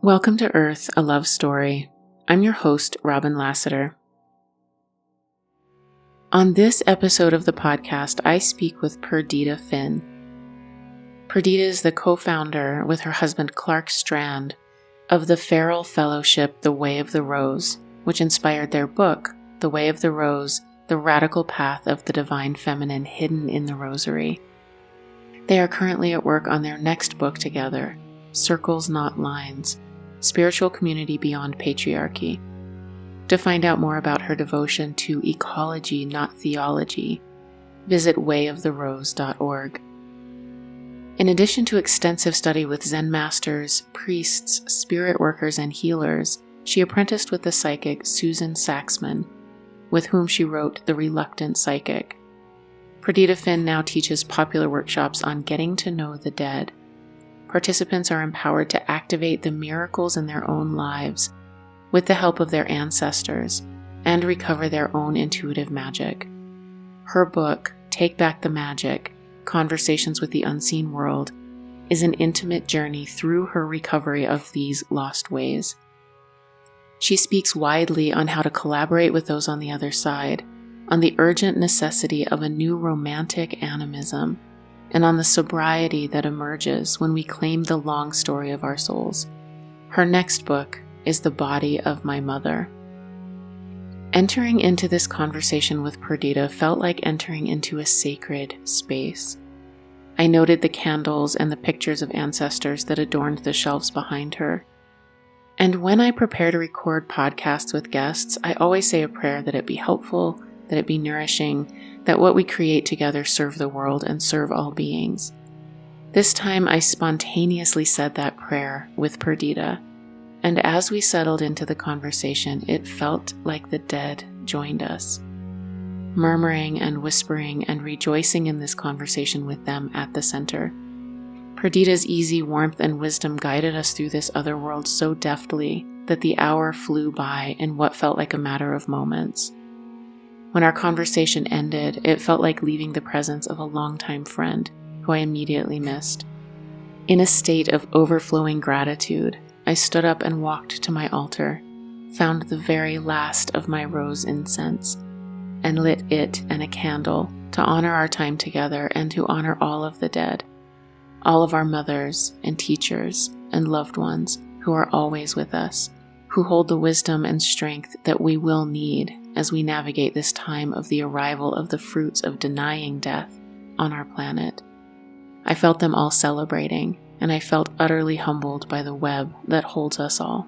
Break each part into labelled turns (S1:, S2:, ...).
S1: Welcome to Earth, a Love Story. I'm your host, Robin Lassiter. On this episode of the podcast, I speak with Perdita Finn. Perdita is the co-founder, with her husband Clark Strand, of the Feral Fellowship, The Way of the Rose, which inspired their book, The Way of the Rose, The Radical Path of the Divine Feminine Hidden in the Rosary. They are currently at work on their next book together, Circles Not Lines, Spiritual Community Beyond Patriarchy. To find out more about her devotion to ecology, not theology, visit wayoftherose.org. In addition to extensive study with Zen masters, priests, spirit workers, and healers, she apprenticed with the psychic Susan Saxman, with whom she wrote The Reluctant Psychic. Perdita Finn now teaches popular workshops on getting to know the dead. Participants are empowered to activate the miracles in their own lives with the help of their ancestors and recover their own intuitive magic. Her book, Take Back the Magic: Conversations with the Unseen World, is an intimate journey through her recovery of these lost ways. She speaks widely on how to collaborate with those on the other side, on the urgent necessity of a new romantic animism, and on the sobriety that emerges when we claim the long story of our souls. Her next book is The Body of My Mother. Entering into this conversation with Perdita felt like entering into a sacred space. I noted the candles and the pictures of ancestors that adorned the shelves behind her. And when I prepare to record podcasts with guests, I always say a prayer that it be helpful, that it be nourishing, that what we create together serve the world and serve all beings. This time I spontaneously said that prayer with Perdita, and as we settled into the conversation, it felt like the dead joined us, murmuring and whispering and rejoicing in this conversation with them at the center. Perdita's easy warmth and wisdom guided us through this other world so deftly that the hour flew by in what felt like a matter of moments. When our conversation ended, it felt like leaving the presence of a longtime friend who I immediately missed. In a state of overflowing gratitude, I stood up and walked to my altar, found the very last of my rose incense, and lit it and a candle to honor our time together and to honor all of the dead, all of our mothers and teachers and loved ones who are always with us, who hold the wisdom and strength that we will need as we navigate this time of the arrival of the fruits of denying death on our planet. I felt them all celebrating, and I felt utterly humbled by the web that holds us all.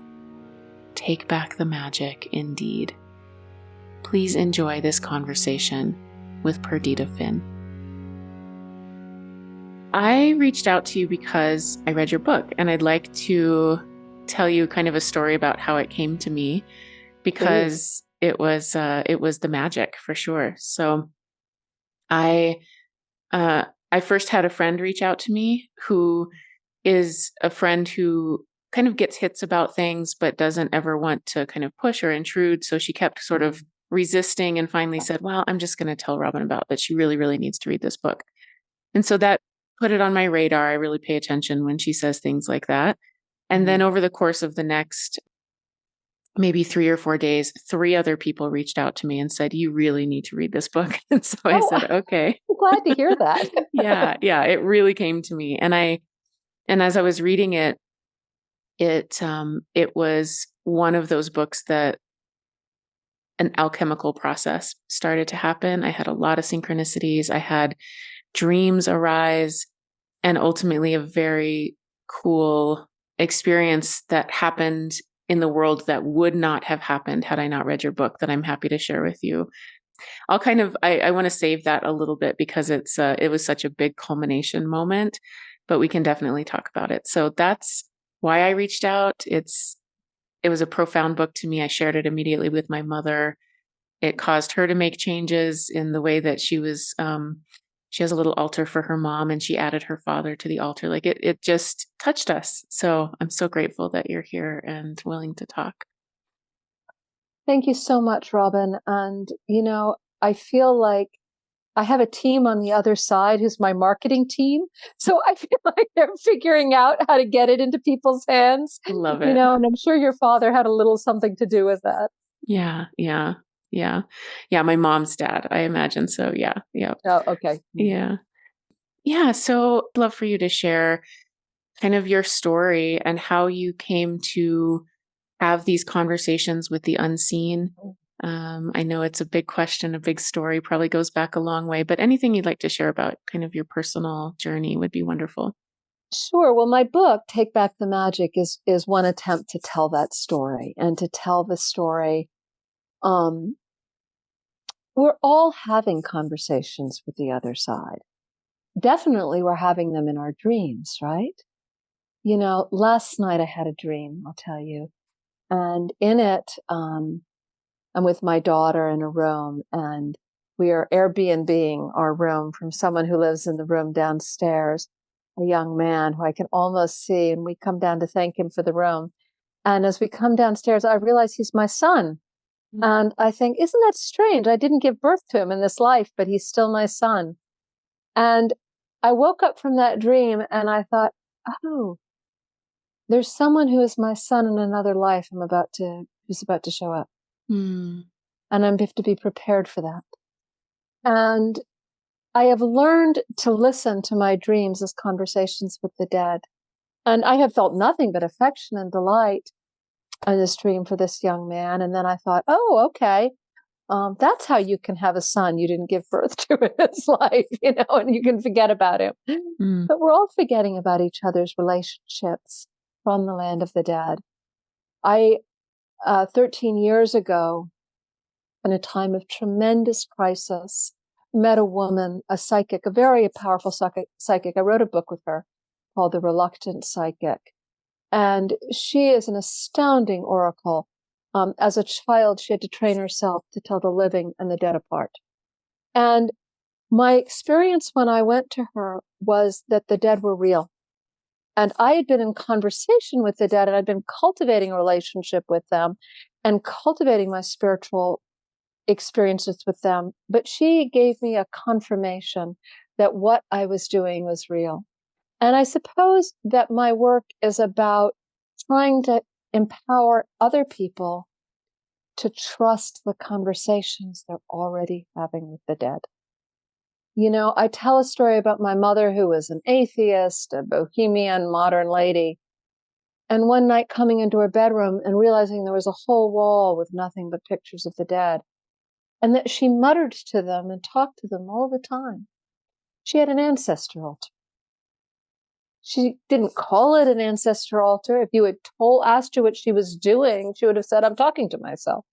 S1: Take back the magic, indeed. Please enjoy this conversation with Perdita Finn. I reached out to you because I read your book, and I'd like to tell you kind of a story about how it came to me, because it was the magic for sure. So I first had a friend reach out to me who is a friend who kind of gets hits about things, but doesn't ever want to kind of push or intrude. So she kept sort of resisting and finally said, well, I'm just going to tell Robin about that. She really, really needs to read this book. And so that put it on my radar. I really pay attention when she says things like that. And then over the course of the next maybe 3 or 4 days, 3 other people reached out to me and said, you really need to read this book. And so I said, okay.
S2: I'm glad to hear that.
S1: Yeah, it really came to me. And as I was reading it, it was one of those books that an alchemical process started to happen. I had a lot of synchronicities. I had dreams arise, and ultimately a very cool experience that happened in the world that would not have happened had I not read your book, that I'm happy to share with you. I want to save that a little bit because it was such a big culmination moment, but we can definitely talk about it. So that's why I reached out. It was a profound book to me. I shared it immediately with my mother. It caused her to make changes in the way that she was, she has a little altar for her mom, and she added her father to the altar. Like it just touched us. So I'm so grateful that you're here and willing to talk.
S2: Thank you so much, Robin. And, I feel like I have a team on the other side who's my marketing team. So I feel like they're figuring out how to get it into people's hands.
S1: Love it.
S2: And I'm sure your father had a little something to do with that.
S1: Yeah. My mom's dad, I imagine. So yeah.
S2: Oh, okay.
S1: Yeah. So I'd love for you to share kind of your story and how you came to have these conversations with the unseen. I know it's a big question, a big story, probably goes back a long way, but anything you'd like to share about kind of your personal journey would be wonderful.
S2: Sure. Well, my book, Take Back the Magic, is one attempt to tell that story and to tell the story. We're all having conversations with the other side. Definitely we're having them in our dreams, right? Last night I had a dream, I'll tell you. And in it, I'm with my daughter in a room, and we are Airbnb-ing our room from someone who lives in the room downstairs, a young man who I can almost see. And we come down to thank him for the room. And as we come downstairs, I realize he's my son. Mm-hmm. And I think, isn't that strange? I didn't give birth to him in this life, but he's still my son. And I woke up from that dream and I thought, oh, there's someone who is my son in another life who's about to show up. And I have to be prepared for that. And I have learned to listen to my dreams as conversations with the dead. And I have felt nothing but affection and delight in this dream for this young man. And then I thought, oh, okay, that's how you can have a son you didn't give birth to in his life, and you can forget about him. But we're all forgetting about each other's relationships from the land of the dead. 13 years ago, in a time of tremendous crisis, met a woman, a psychic, a very powerful psychic. I wrote a book with her called The Reluctant Psychic. And she is an astounding oracle. As a child, she had to train herself to tell the living and the dead apart. And my experience when I went to her was that the dead were real. And I had been in conversation with the dead, and I'd been cultivating a relationship with them and cultivating my spiritual experiences with them. But she gave me a confirmation that what I was doing was real. And I suppose that my work is about trying to empower other people to trust the conversations they're already having with the dead. I tell a story about my mother, who was an atheist, a bohemian, modern lady. And one night coming into her bedroom and realizing there was a whole wall with nothing but pictures of the dead, and that she muttered to them and talked to them all the time. She had an ancestor altar. She didn't call it an ancestor altar. If you had asked her what she was doing, she would have said, I'm talking to myself.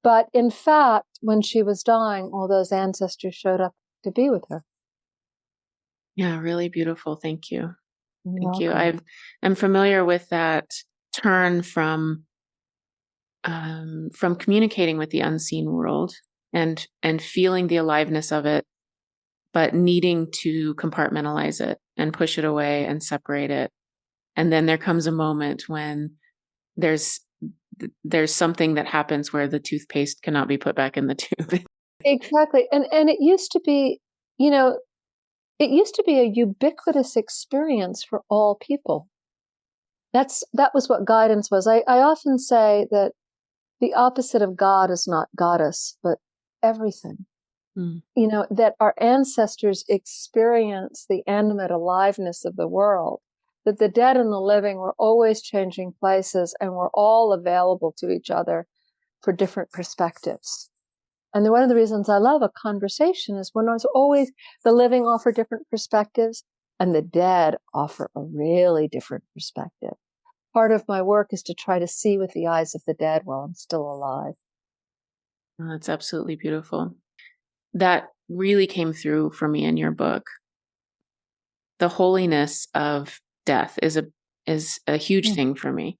S2: But in fact, when she was dying, all those ancestors showed up to be with her.
S1: Yeah, really beautiful. Thank you.
S2: Thank you.
S1: I'm familiar with that turn from communicating with the unseen world and feeling the aliveness of it, but needing to compartmentalize it and push it away and separate it. And then there comes a moment when there's something that happens where the toothpaste cannot be put back in the tube.
S2: Exactly. And it used to be, it used to be a ubiquitous experience for all people. That was what guidance was. I often say that the opposite of God is not goddess, but everything. That our ancestors experience the animate aliveness of the world, that the dead and the living were always changing places, and we're all available to each other for different perspectives. And one of the reasons I love a conversation is when there's always the living offer different perspectives and the dead offer a really different perspective. Part of my work is to try to see with the eyes of the dead while I'm still alive.
S1: Oh, that's absolutely beautiful. That really came through for me in your book. The holiness of death is a huge thing for me.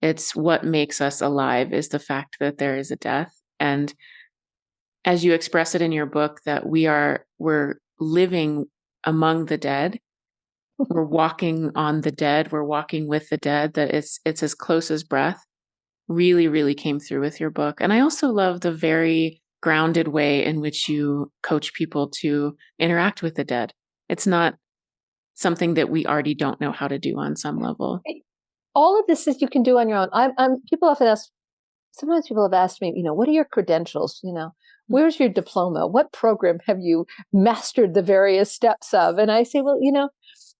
S1: It's what makes us alive, is the fact that there is a death. And as you express it in your book, that we're living among the dead. We're walking on the dead. We're walking with the dead, that it's as close as breath. Really, really came through with your book. And I also love the very grounded way in which you coach people to interact with the dead. It's not something that we already don't know how to do on some level.
S2: All of this is you can do on your own. People often ask, sometimes people have asked me, what are your credentials? Where's your diploma? What program have you mastered the various steps of? And I say, well,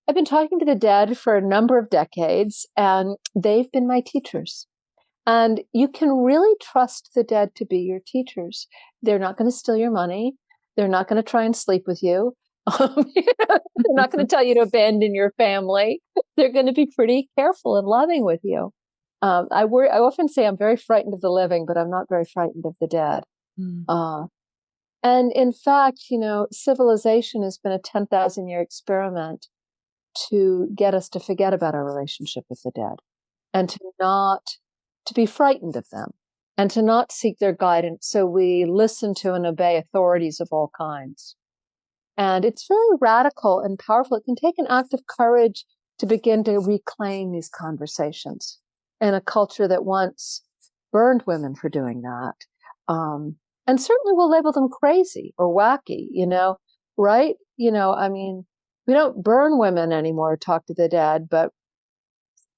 S2: I've been talking to the dead for a number of decades, and they've been my teachers. And you can really trust the dead to be your teachers. They're not going to steal your money. They're not going to try and sleep with you. They're not going to tell you to abandon your family. They're going to be pretty careful and loving with you. I often say I'm very frightened of the living, but I'm not very frightened of the dead. And in fact, civilization has been a 10,000-year experiment to get us to forget about our relationship with the dead, and to be frightened of them, and to not seek their guidance. So we listen to and obey authorities of all kinds. And it's very radical and powerful. It can take an act of courage to begin to reclaim these conversations in a culture that once burned women for doing that. And certainly will label them crazy or wacky, right? We don't burn women anymore or talk to the dead, but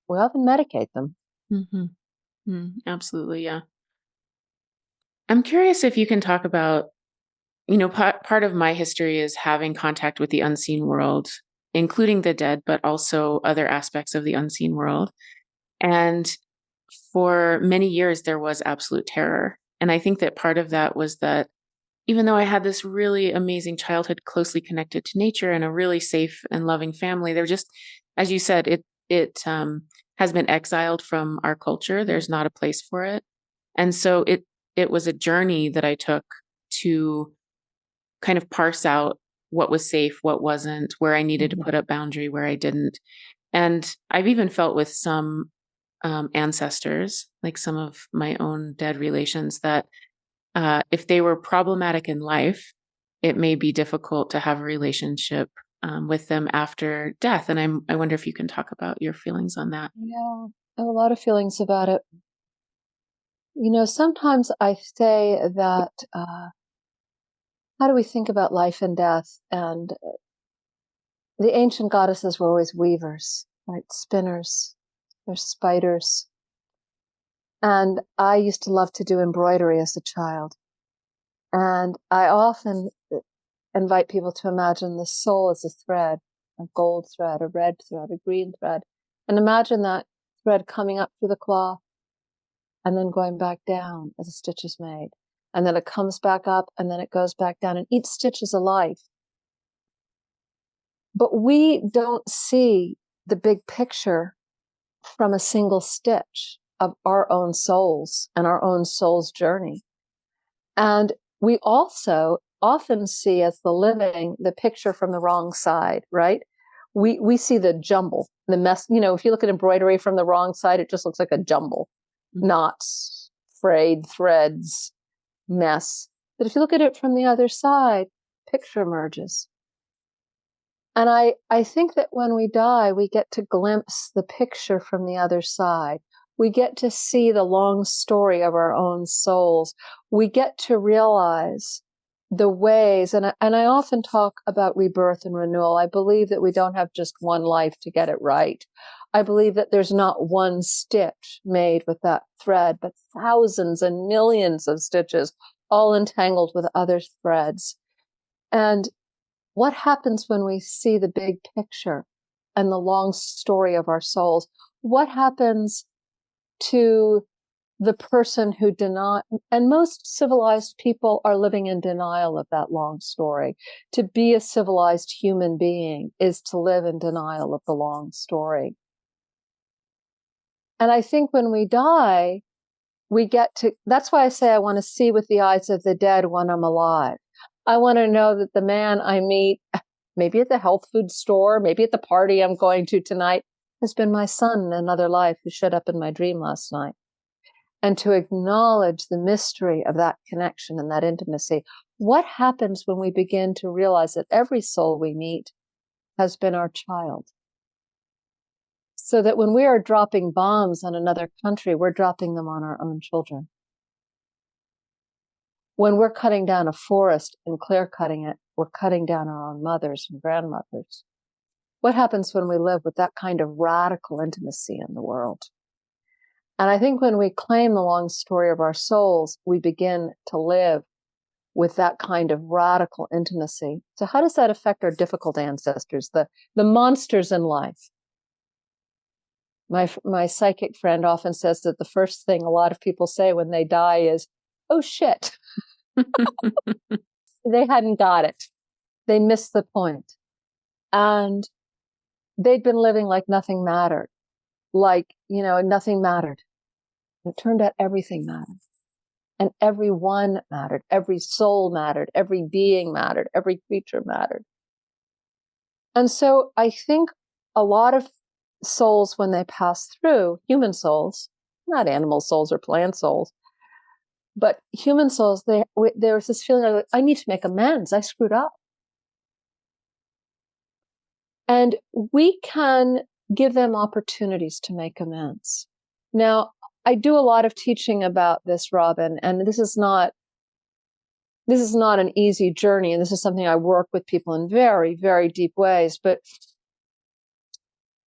S2: we often medicate them.
S1: Absolutely, yeah. I'm curious if you can talk about, part of my history is having contact with the unseen world, including the dead, but also other aspects of the unseen world. And for many years, there was absolute terror. And I think that part of that was that even though I had this really amazing childhood closely connected to nature and a really safe and loving family, there just, as you said, it has been exiled from our culture. There's not a place for it. And so it was a journey that I took to kind of parse out what was safe, what wasn't, where I needed to put up boundary, where I didn't. And I've even felt with some ancestors, like some of my own dead relations, that if they were problematic in life, it may be difficult to have a relationship with them after death. And I wonder if you can talk about your feelings on that.
S2: Yeah, I have a lot of feelings about it. Sometimes I say that, how do we think about life and death? And the ancient goddesses were always weavers, right? Spinners, they're spiders. And I used to love to do embroidery as a child. And I often invite people to imagine the soul as a thread, a gold thread, a red thread, a green thread. And imagine that thread coming up through the cloth and then going back down as a stitch is made. And then it comes back up and then it goes back down. And each stitch is a life. But we don't see the big picture from a single stitch of our own souls and our own soul's journey. And we also often see as the living the picture from the wrong side, right? We see the jumble, the mess. If you look at embroidery from the wrong side, it just looks like a jumble, knots, frayed threads, mess. But if you look at it from the other side, picture emerges. And I think that when we die, we get to glimpse the picture from the other side. We get to see the long story of our own souls. We get to realize the ways, and I often talk about rebirth and renewal. I believe that we don't have just one life to get it right. I believe that there's not one stitch made with that thread, but thousands and millions of stitches, all entangled with other threads. And what happens when we see the big picture and the long story of our souls? What happens to the person who and most civilized people are living in denial of that long story. To be a civilized human being is to live in denial of the long story. And I think when we die, that's why I say I want to see with the eyes of the dead when I'm alive. I want to know that the man I meet, maybe at the health food store, maybe at the party I'm going to tonight, has been my son in another life who showed up in my dream last night. And to acknowledge the mystery of that connection and that intimacy. What happens when we begin to realize that every soul we meet has been our child? So that when we are dropping bombs on another country, we're dropping them on our own children. when we're cutting down a forest and clear cutting it, we're cutting down our own mothers and grandmothers. What happens when we live with that kind of radical intimacy in the world? And I think when we claim the long story of our souls, we begin to live with that kind of radical intimacy. So how does that affect our difficult ancestors, the monsters in life? My psychic friend often says that the first thing a lot of people say when they die is, oh shit, they hadn't got it. They missed the point. And they'd been living like nothing mattered, nothing mattered. It turned out everything mattered. And everyone mattered. Every soul mattered. Every being mattered. Every creature mattered. And so I think a lot of souls, when they pass through, human souls, not animal souls or plant souls, but human souls, there's this feeling of, I need to make amends. I screwed up. And we can give them opportunities to make amends. Now, I do a lot of teaching about this, Robin, and this is not an easy journey, and this is something I work with people in very, very deep ways, but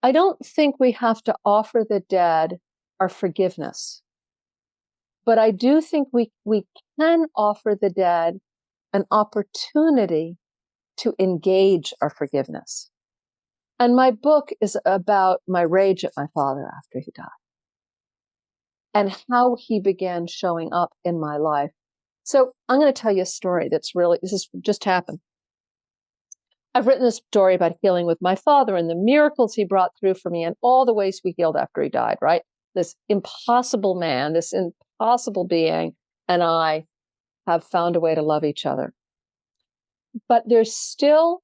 S2: I don't think we have to offer the dead our forgiveness. But I do think we can offer the dead an opportunity to engage our forgiveness. And my book is about my rage at my father after he died and how he began showing up in my life. So I'm going to tell you a story this has just happened. I've written this story about healing with my father and the miracles he brought through for me and all the ways we healed after he died, right? This impossible man, this impossible being, and I have found a way to love each other. But there's still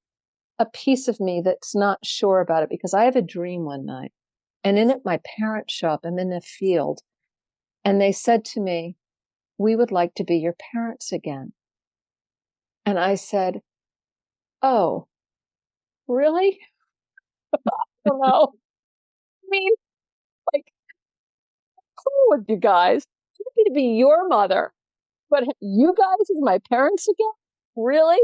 S2: a piece of me that's not sure about it, because I have a dream one night, and in it, my parents show up. I'm in a field, and they said to me, we would like to be your parents again. And I said, oh, really? I don't know. I mean, like, cool with you guys. I'm happy to be your mother, but you guys as my parents again? Really?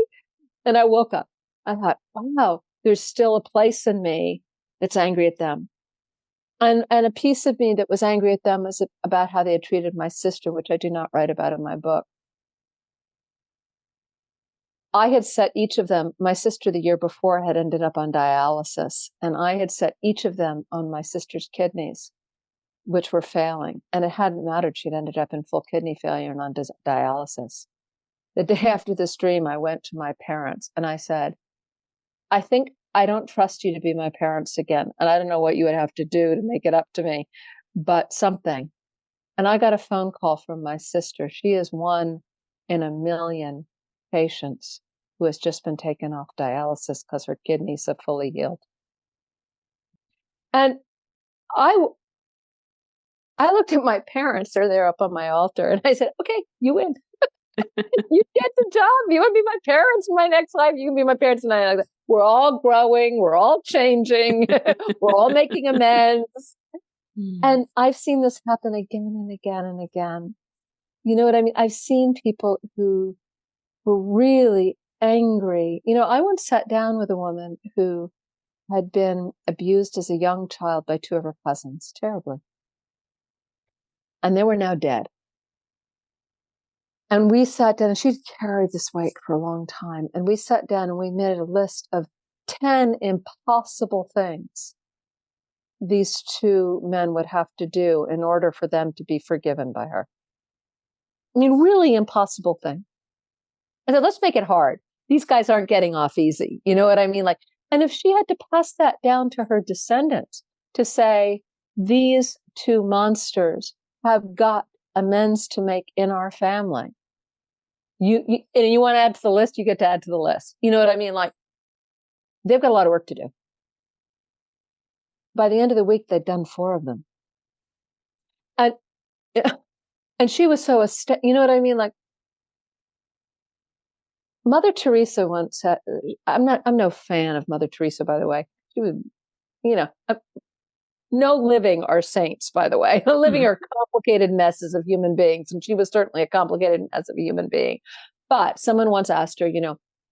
S2: And I woke up. I thought, wow, there's still a place in me that's angry at them. And a piece of me that was angry at them was about how they had treated my sister, which I do not write about in my book. I had set each of them, my sister the year before had ended up on dialysis, and I had set each of them on my sister's kidneys, which were failing. And it hadn't mattered. She'd ended up in full kidney failure and on dialysis. The day after this dream, I went to my parents and I said, I think I don't trust you to be my parents again. And I don't know what you would have to do to make it up to me, but something. And I got a phone call from my sister. She is one in a million patients who has just been taken off dialysis because her kidneys have fully healed. And I looked at my parents, they're there up on my altar, and I said, okay, you win. You get the job. You want to be my parents in my next life? You can be my parents in my next life. We're all growing. We're all changing. We're all making amends. And I've seen this happen again and again and again. You know what I mean? I've seen people who were really angry. I once sat down with a woman who had been abused as a young child by two of her cousins, terribly. And they were now dead. And we sat down, and she'd carried this weight for a long time. And we sat down and we made a list of 10 impossible things these two men would have to do in order for them to be forgiven by her. I mean, really impossible thing. I said, let's make it hard. These guys aren't getting off easy. You know what I mean? And if she had to pass that down to her descendants to say, these two monsters have got amends to make in our family. And you want to add to the list, you get to add to the list. You know what I mean? They've got a lot of work to do. By the end of the week, they'd done 4 of them. And she was so you know what I mean? Mother Teresa once said, I'm no fan of Mother Teresa, by the way. She was, no living are saints, by the way. Living are complicated messes of human beings. And she was certainly a complicated mess of a human being. But someone once asked her,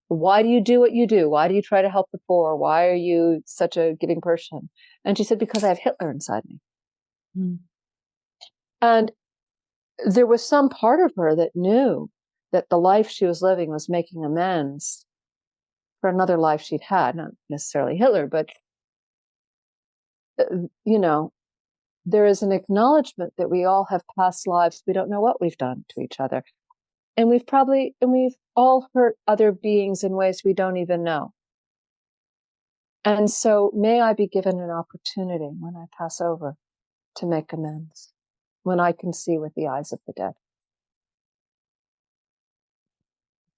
S2: why do you do what you do? Why do you try to help the poor? Why are you such a giving person? And she said, because I have Hitler inside me. Mm. And there was some part of her that knew that the life she was living was making amends for another life she'd had, not necessarily Hitler, but, there is an acknowledgement that we all have past lives. We don't know what we've done to each other. And we've all hurt other beings in ways we don't even know. And so may I be given an opportunity when I pass over to make amends, when I can see with the eyes of the dead.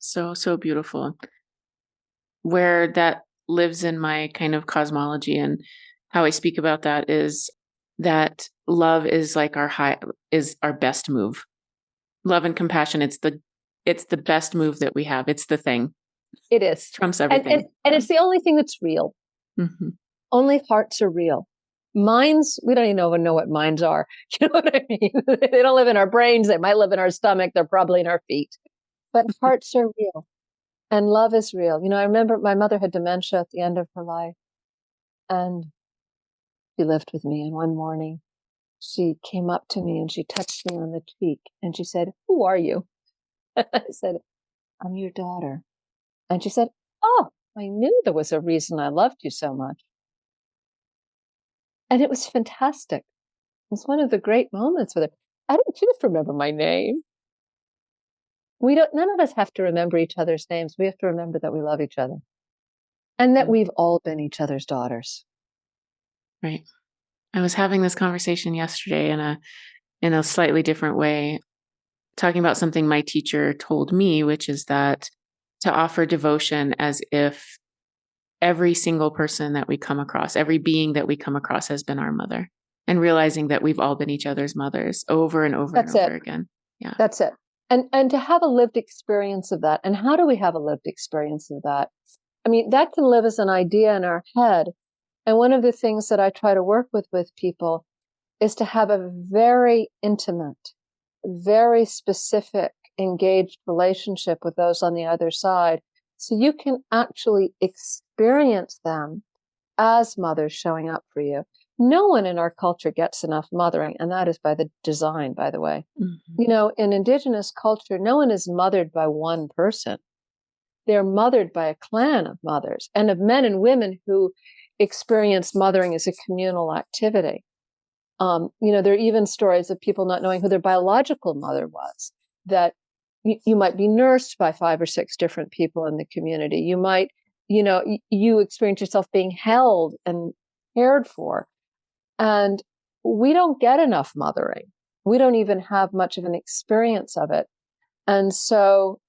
S1: So, so beautiful. Where that lives in my kind of cosmology and how I speak about that is that love is like is our best move. Love and compassion, it's the best move that we have. It's the thing.
S2: It is.
S1: Trumps everything.
S2: And it's the only thing that's real. Mm-hmm. Only hearts are real. Minds, we don't even know what minds are. You know what I mean? They don't live in our brains. They might live in our stomach. They're probably in our feet. But hearts are real. And love is real. I remember my mother had dementia at the end of her life. And she lived with me. And one morning, she came up to me and she touched me on the cheek. And she said, "Who are you?" I said, "I'm your daughter." And she said, "Oh, I knew there was a reason I loved you so much." And it was fantastic. It was one of the great moments with her. I don't just remember my name. None of us have to remember each other's names. We have to remember that we love each other and that we've all been each other's daughters.
S1: Right. I was having this conversation yesterday in a slightly different way, talking about something my teacher told me, which is that to offer devotion as if every single person that we come across, every being that we come across has been our mother, and realizing that we've all been each other's mothers over and over and over again. Yeah.
S2: That's it. And to have a lived experience of that. And how do we have a lived experience of that? I mean, that can live as an idea in our head. And one of the things that I try to work with people is to have a very intimate, very specific, engaged relationship with those on the other side. So you can actually experience them as mothers showing up for you. No one in our culture gets enough mothering, and that is by the design, by the way. Mm-hmm. In Indigenous culture, no one is mothered by one person. They're mothered by a clan of mothers and of men and women who experience mothering as a communal activity. There are even stories of people not knowing who their biological mother was, that you might be nursed by 5 or 6 different people in the community. You might, you experience yourself being held and cared for. And we don't get enough mothering. We don't even have much of an experience of it. And so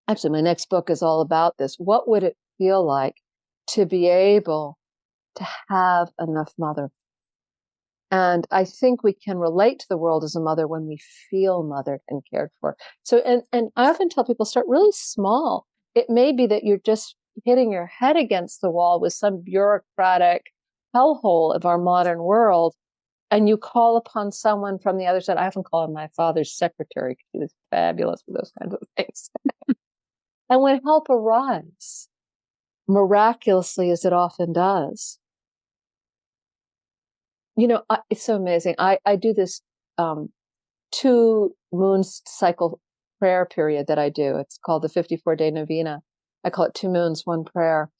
S2: actually, my next book is all about this. What would it feel like to be able to have enough mother? And I think we can relate to the world as a mother when we feel mothered and cared for. So, and I often tell people, start really small. It may be that you're just hitting your head against the wall with some bureaucratic hellhole of our modern world, and you call upon someone from the other side. I often call him my father's secretary because he was fabulous with those kinds of things. And when help arrives, miraculously as it often does, it's so amazing. I do this 2 moon cycle prayer period that I do. It's called the 54-day novena. I call it 2 moons, 1 prayer.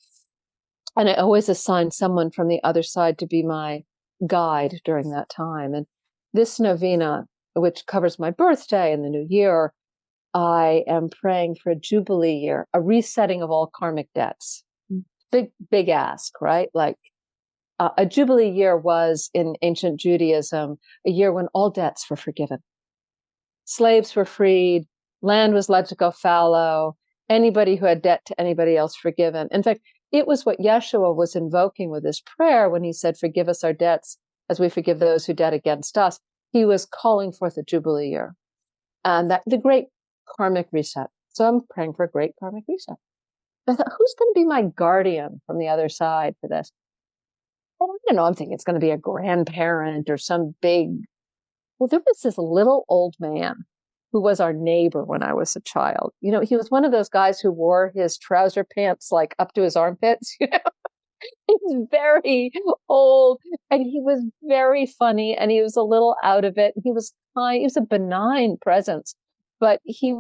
S2: And I always assign someone from the other side to be my guide during that time. And this novena, which covers my birthday and the new year, I am praying for a jubilee year, a resetting of all karmic debts. Big ask, right? Like a jubilee year was in ancient Judaism, a year when all debts were forgiven. Slaves were freed, land was let to go fallow, anybody who had debt to anybody else forgiven. In fact, it was what Yeshua was invoking with his prayer when he said, "Forgive us our debts as we forgive those who debt against us." He was calling forth a jubilee year, and that the great karmic reset. So I'm praying for a great karmic reset. I thought, who's going to be my guardian from the other side for this? I don't don't know, I'm thinking it's going to be a grandparent or some big. Well, there was this little old man who was our neighbor when I was a child. You know, he was one of those guys who wore his trouser pants like up to his armpits. You know, he was very old and he was very funny and he was a little out of it. He was kind. He was a benign presence, but he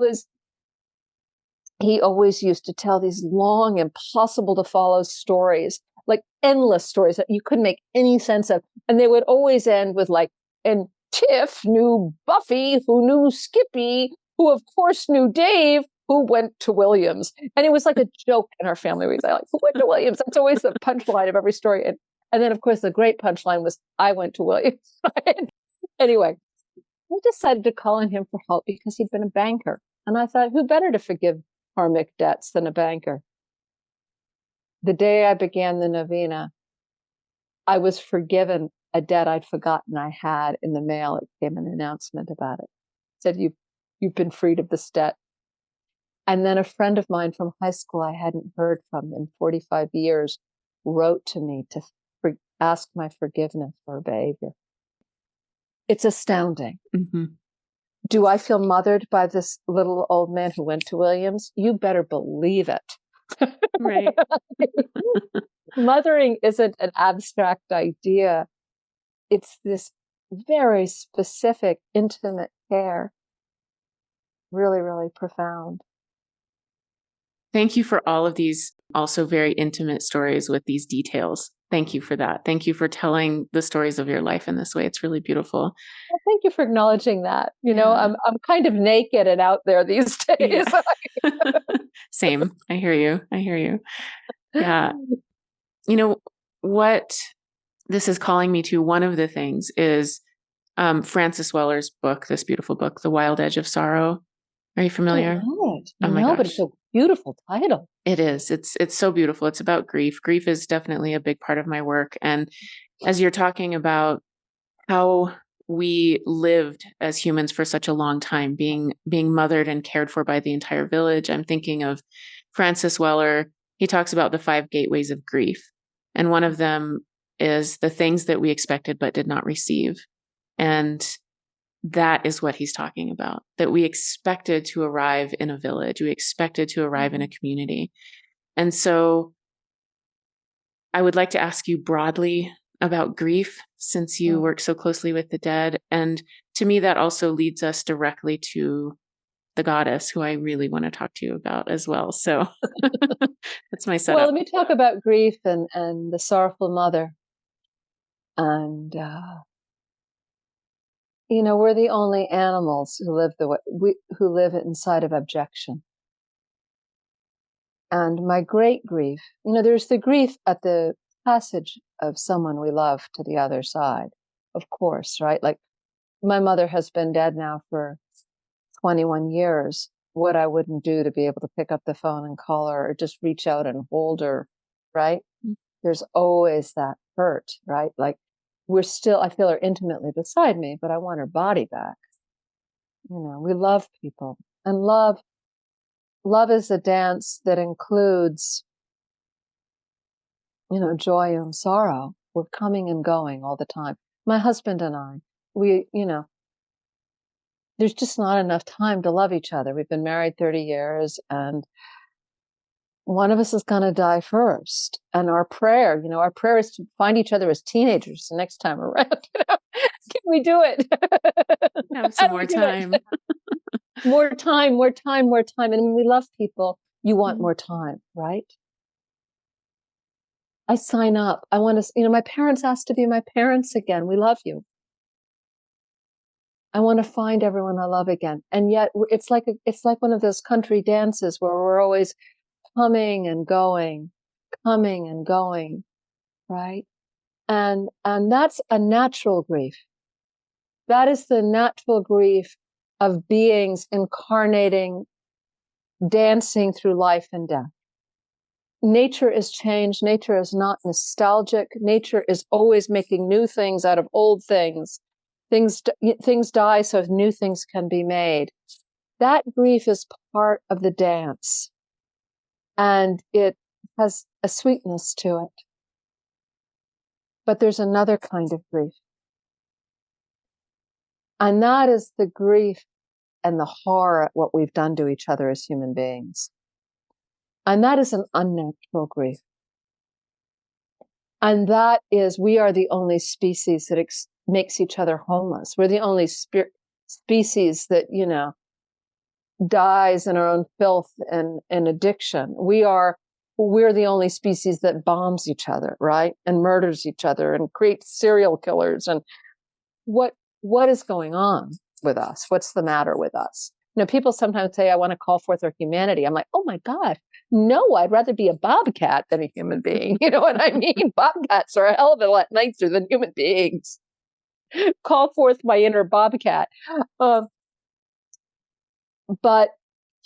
S2: always used to tell these long, impossible to follow stories, like endless stories that you couldn't make any sense of. And they would always end with like, and Tiff knew Buffy, who knew Skippy, who of course knew Dave, who went to Williams. And it was like a joke in our family. We'd say, like, who went to Williams? That's always the punchline of every story. And then, of course, the great punchline was, I went to Williams. Right? Anyway, I decided to call on him for help because he'd been a banker. And I thought, who better to forgive karmic debts than a banker? The day I began the novena, I was forgiven a debt I'd forgotten I had in the mail. It came an announcement about it. It said, you've been freed of this debt. And then a friend of mine from high school I hadn't heard from in 45 years wrote to me to ask my forgiveness for behavior. It's astounding.
S1: Mm-hmm.
S2: Do I feel mothered by this little old man who went to Williams? You better believe it.
S1: Right.
S2: Mothering isn't an abstract idea. It's this very specific, intimate care. Really, really profound.
S1: Thank you for all of these also very intimate stories with these details. Thank you for that. Thank you for telling the stories of your life in this way. It's really beautiful.
S2: Well, thank you for acknowledging that. You know, I'm kind of naked and out there these days.
S1: Yeah. Same. I hear you. Yeah. You know, what this is calling me to, one of the things is Frances Weller's book, this beautiful book, The Wild Edge of Sorrow. Are you familiar?
S2: Oh my gosh. But it's a beautiful title.
S1: It is. It's so beautiful. It's about grief. Grief is definitely a big part of my work. And as you're talking about how we lived as humans for such a long time, being mothered and cared for by the entire village, I'm thinking of Francis Weller. He talks about the 5 gateways of grief. And one of them is the things that we expected but did not receive. And that is what he's talking about, that we expected to arrive in a village. We expected to arrive in a community. And so I would like to ask you broadly about grief, since you work so closely with the dead. And to me, that also leads us directly to the goddess, who I really want to talk to you about as well. So that's my setup.
S2: Well, let me talk about grief and the sorrowful mother. And, you know, we're the only animals who live who live inside of objection. And my great grief, you know, there's the grief at the passage of someone we love to the other side, of course, right? Like, my mother has been dead now for 21 years. What I wouldn't do to be able to pick up the phone and call her or just reach out and hold her, right? Mm-hmm. There's always that hurt, right? Like, I feel her intimately beside me, but I want her body back. You know, we love people, and love is a dance that includes, you know, joy and sorrow. We're coming and going all the time. My husband and I, you know, there's just not enough time to love each other. We've been married 30 years and one of us is going to die first. And our prayer is to find each other as teenagers the next time around. You know? Can we do it?
S1: Have some more time.
S2: More time. And when we love people, you want more time, right? I sign up. I want to, you know, my parents asked to be my parents again. We love you. I want to find everyone I love again. And yet it's like one of those country dances where we're always coming and going, right? And that's a natural grief. That is the natural grief of beings incarnating, dancing through life and death. Nature is change. Nature is not nostalgic. Nature is always making new things out of old things. Things die so new things can be made. That grief is part of the dance. And it has a sweetness to it. But there's another kind of grief. And that is the grief and the horror at what we've done to each other as human beings. And that is an unnatural grief. And that is, we are the only species that makes each other homeless. We're the only species that, dies in our own filth and addiction. We're the only species that bombs each other, right? And murders each other and creates serial killers. And what is going on with us? What's the matter with us? People sometimes say, I want to call forth our humanity. I'm like, oh my God, no, I'd rather be a bobcat than a human being. You know what I mean? Bobcats are a hell of a lot nicer than human beings. Call forth my inner bobcat. But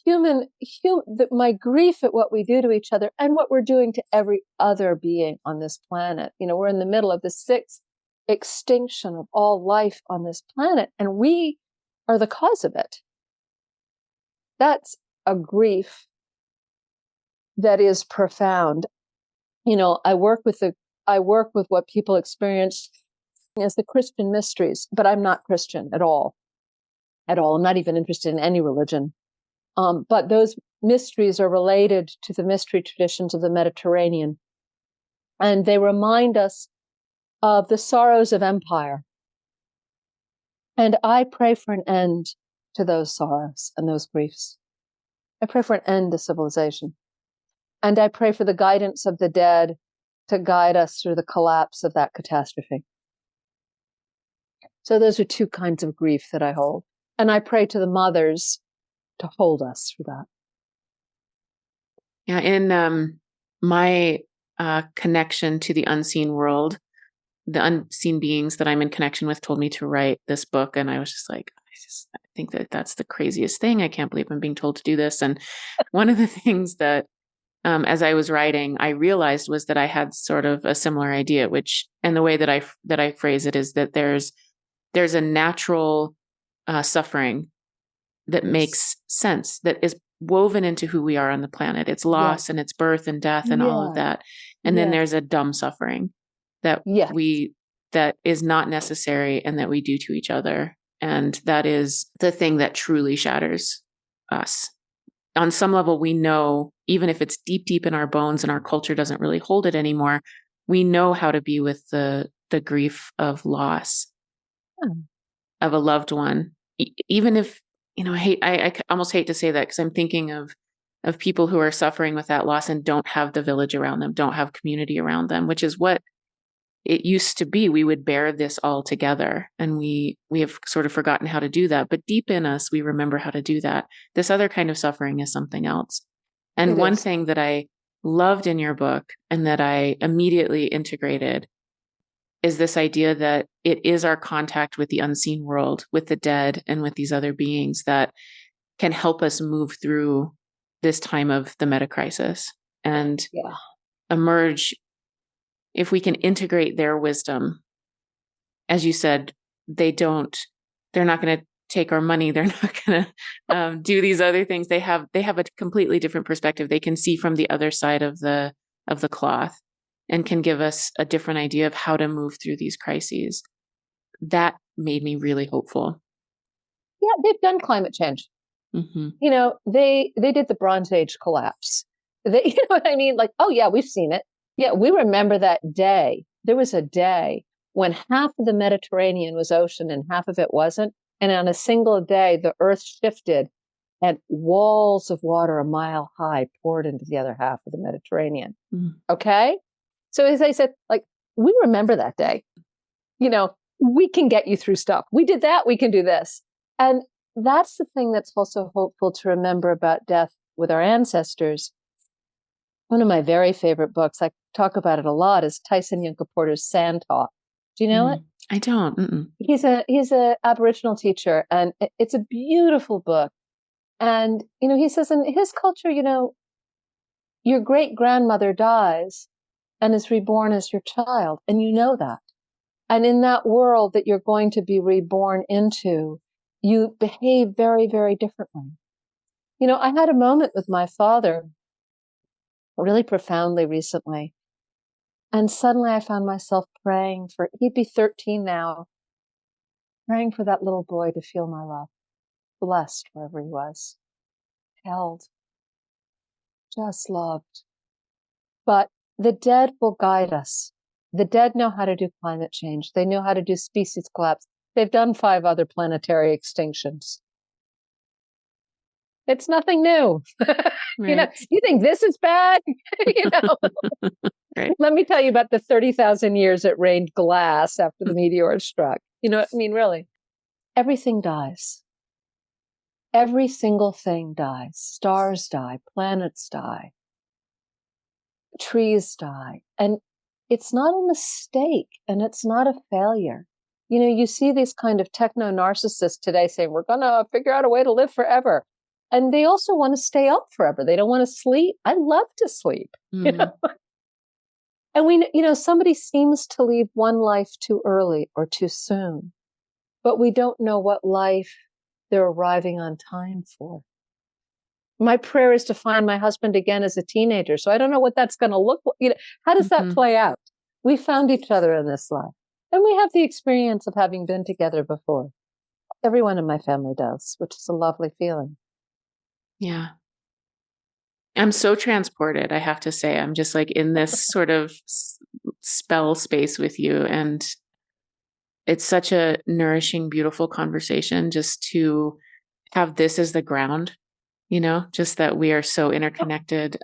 S2: my grief at what we do to each other and what we're doing to every other being on this planet. We're in the middle of the 6th extinction of all life on this planet, and we are the cause of it. That's a grief that is profound. I work with what people experience as the Christian mysteries, but I'm not Christian at all. I'm not even interested in any religion. But those mysteries are related to the mystery traditions of the Mediterranean. And they remind us of the sorrows of empire. And I pray for an end to those sorrows and those griefs. I pray for an end to civilization. And I pray for the guidance of the dead to guide us through the collapse of that catastrophe. So those are 2 kinds of grief that I hold. And I pray to the mothers to hold us through that.
S1: Yeah, in my connection to the unseen world, the unseen beings that I'm in connection with told me to write this book. And I was just like, I think that's the craziest thing. I can't believe I'm being told to do this. And one of the things that, as I was writing, I realized was that I had sort of a similar idea, and the way that I phrase it is that there's a natural suffering that makes sense, that is woven into who we are on the planet. It's loss and it's birth and death and all of that. And then there's a dumb suffering that that is not necessary and that we do to each other. And that is the thing that truly shatters us. On some level, we know, even if it's deep, deep in our bones and our culture doesn't really hold it anymore, we know how to be with the grief of loss of a loved one. Even if, I almost hate to say that, because I'm thinking of people who are suffering with that loss and don't have the village around them, don't have community around them, which is what it used to be. We would bear this all together, and we have sort of forgotten how to do that. But deep in us, we remember how to do that. This other kind of suffering is something else. And one thing that I loved in your book and that I immediately integrated is this idea that it is our contact with the unseen world, with the dead and with these other beings, that can help us move through this time of the meta crisis and emerge. If we can integrate their wisdom, as you said, they're not going to take our money. They're not going to do these other things. They have a completely different perspective. They can see from the other side of the cloth and can give us a different idea of how to move through these crises. That made me really hopeful.
S2: Yeah, they've done climate change.
S1: Mm-hmm.
S2: They did the Bronze Age collapse. You know what I mean? Like, oh yeah, we've seen it. Yeah, we remember that day. There was a day when half of the Mediterranean was ocean and half of it wasn't. And on a single day, the earth shifted and walls of water a mile high poured into the other half of the Mediterranean. Mm. Okay? So as I said, like, we remember that day. We can get you through stuff. We did that, we can do this. And that's the thing that's also hopeful to remember about death with our ancestors. One of my very favorite books, I talk about it a lot, is Tyson Yunkaporta's Sand Talk. Do you know it?
S1: I don't. Mm-mm.
S2: He's a Aboriginal teacher, and it's a beautiful book. And, he says in his culture, your great-grandmother dies and is reborn as your child, and you know that. And in that world that you're going to be reborn into, you behave very, very differently. I had a moment with my father really profoundly recently. And suddenly I found myself praying for, he'd be 13 now, praying for that little boy to feel my love, blessed wherever he was, held, just loved. But the dead will guide us. The dead know how to do climate change. They know how to do species collapse. They've done 5 other planetary extinctions. It's nothing new.
S1: Right.
S2: You think this is bad?
S1: Right.
S2: Let me tell you about the 30,000 years it rained glass after the meteor struck. Really. Everything dies. Every single thing dies. Stars die, planets die, trees die. And it's not a mistake and it's not a failure. You see these kind of techno narcissists today saying, we're going to figure out a way to live forever. And they also want to stay up forever. They don't want to sleep. I love to sleep. And somebody seems to leave one life too early or too soon, but we don't know what life they're arriving on time for. My prayer is to find my husband again as a teenager. So I don't know what that's going to look like. How does that play out? We found each other in this life. And we have the experience of having been together before. Everyone in my family does, which is a lovely feeling.
S1: Yeah. I'm so transported, I have to say. I'm just like in this sort of spell space with you. And it's such a nourishing, beautiful conversation just to have this as the ground, just that we are so interconnected.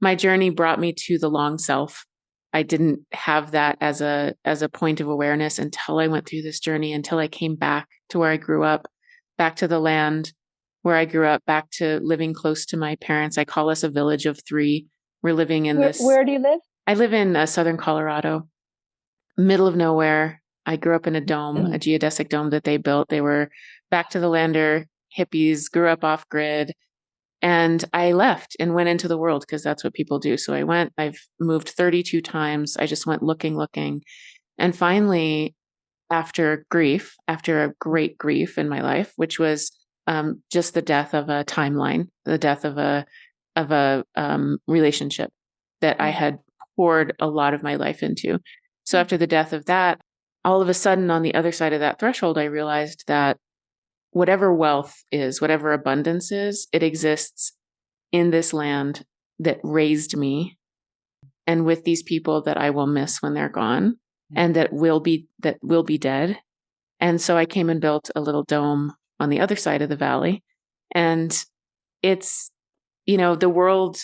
S1: My journey brought me to the long self. I didn't have that as a point of awareness until I went through this journey, until I came back to where I grew up, back to the land where I grew up, back to living close to my parents. I call us a village of 3. We're living in this.
S2: Where do you live?
S1: I live in southern Colorado, middle of nowhere. I grew up in a dome, a geodesic dome that they built. They were back to the lander hippies, grew up off grid. And I left and went into the world because that's what people do. So I've moved 32 times. I just went looking. And finally, after a great grief in my life, which was just the death of a timeline, the death of a relationship that I had poured a lot of my life into. So after the death of that, all of a sudden on the other side of that threshold, I realized that whatever wealth is, whatever abundance is, it exists in this land that raised me and with these people that I will miss when they're gone and that will be dead. And so I came and built a little dome on the other side of the valley. And it's, the world,